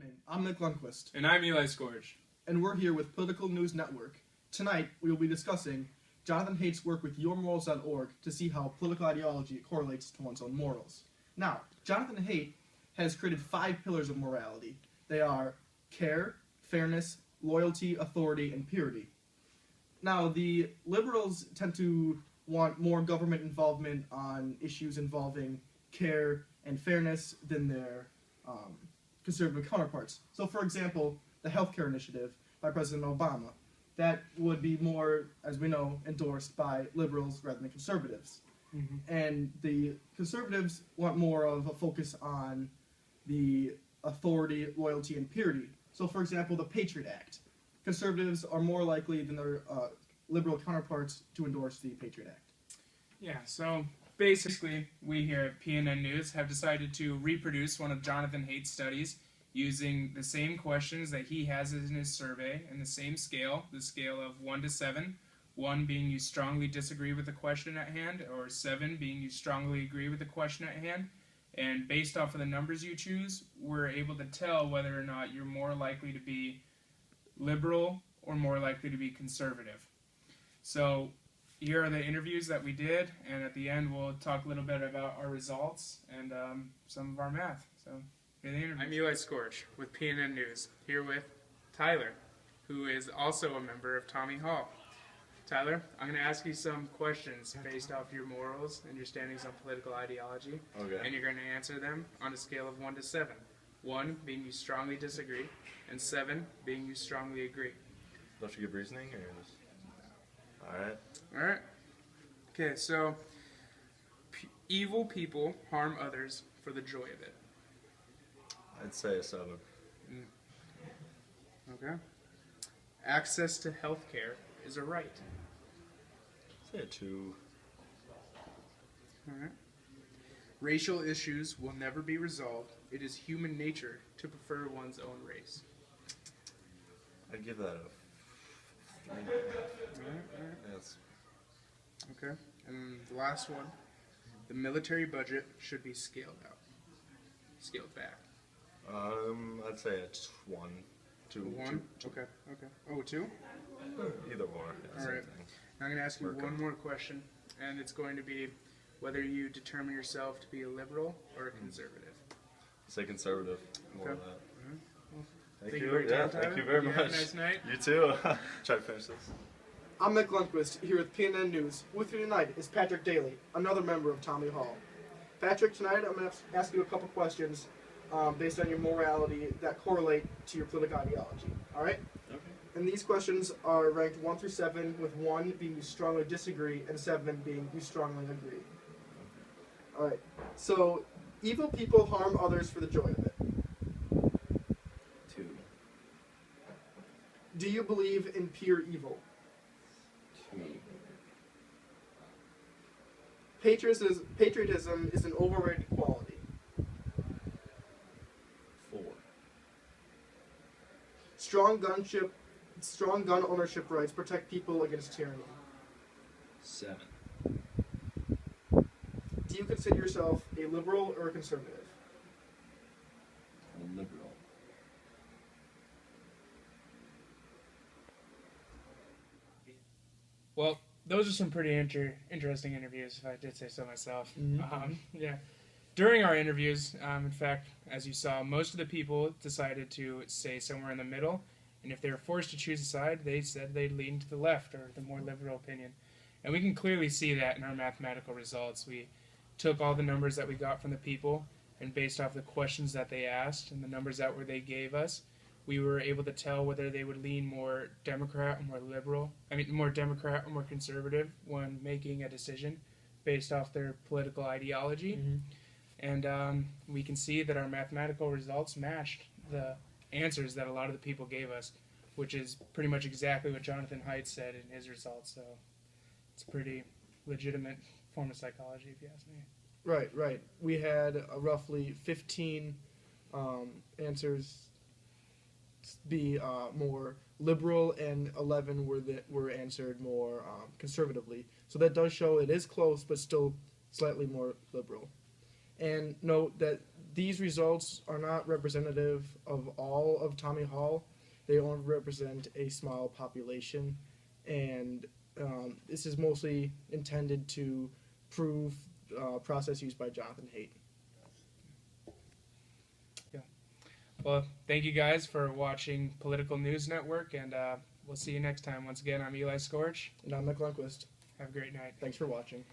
evening. I'm Mick Lundquist. And I'm Skorich. And we're here with Political News Network. Tonight, we will be discussing Jonathan Haidt's work with yourmorals.org to see how political ideology correlates to one's own morals. Now, Jonathan Haidt has created 5 pillars of morality. They are care, fairness, loyalty, authority, and purity. Now, the liberals tend to want more government involvement on issues involving care and fairness than their conservative counterparts. So, for example, the healthcare initiative by President Obama, that would be more, as we know, endorsed by liberals rather than conservatives. Mm-hmm. And the conservatives want more of a focus on the authority, loyalty, and purity. So, for example, the Patriot Act. Conservatives are more likely than their liberal counterparts to endorse the Patriot Act. Yeah, so basically, we here at PNN News have decided to reproduce one of Jonathan Haidt's studies using the same questions that he has in his survey and the same scale, the scale of 1 to 7, 1 being you strongly disagree with the question at hand, or 7 being you strongly agree with the question at hand. And based off of the numbers you choose, we're able to tell whether or not you're more likely to be liberal or more likely to be conservative. So here are the interviews that we did, and at the end we'll talk a little bit about our results and some of our math. So here are the interviews. I'm Skorich with PNN News, here with Tyler, who is also a member of Tommy Hall. Tyler, I'm going to ask you some questions based off your morals and your standings on political ideology. Okay. And you're going to answer them on a scale of 1 to 7. 1 being you strongly disagree, and 7 being you strongly agree. Don't you give reasoning, or just... Alright. Alright. Okay, so evil people harm others for the joy of it. I'd say a 7. Okay. Access to health care is a right. I'd say a 2. Alright. Racial issues will never be resolved. It is human nature to prefer one's own race. I'd give that a 3. Alright. Yes. Okay. And the last one. The military budget should be scaled back. I'd say it's 1. 2. 1? Okay. Oh, 2? Either or. Yeah, Alright. I'm going to ask you one more question, and it's going to be whether you determine yourself to be a liberal or a conservative. I'd say conservative. More Okay. of that. Well, Thank thank you. you for your time, Thank Tyler. you very You much. have a nice night. You too. Try to finish this. I'm Mick Lundquist, here with PNN News. With me tonight is Patrick Daly, another member of Tommy Hall. Patrick, tonight I'm going to ask you a couple questions based on your morality that correlate to your political ideology. All right? Okay. And these questions are ranked 1 through 7, with 1 being you strongly disagree and 7 being you strongly agree. All right. So, evil people harm others for the joy of it. 2. Do you believe in pure evil? 2. Patriotism is an overrated quality. 4. Strong gun ownership rights protect people against tyranny. 7. Do you consider yourself a liberal or a conservative? A liberal. Well, those are some pretty interesting interviews, if I did say so myself. Mm-hmm. Yeah. During our interviews, in fact, as you saw, most of the people decided to stay somewhere in the middle, and if they were forced to choose a side, they said they'd lean to the left, or the more liberal opinion. And we can clearly see that in our mathematical results. We took all the numbers that we got from the people, and based off the questions that they asked and the numbers that they gave us, we were able to tell whether they would lean more Democrat or more liberal, more Democrat or more conservative when making a decision based off their political ideology. Mm-hmm. And we can see that our mathematical results matched the answers that a lot of the people gave us, which is pretty much exactly what Jonathan Haidt said in his results. So it's a pretty legitimate form of psychology, if you ask me. Right. We had roughly 15 answers be more liberal, and 11 were answered more conservatively. So that does show it is close, but still slightly more liberal. And note that these results are not representative of all of Tommy Hall. They only represent a small population, and this is mostly intended to prove process used by Jonathan Haidt. Well, thank you guys for watching Political News Network, and we'll see you next time. Once again, I'm Eli Skorich. And I'm Mick Lundquist. Have a great night. Thanks for watching.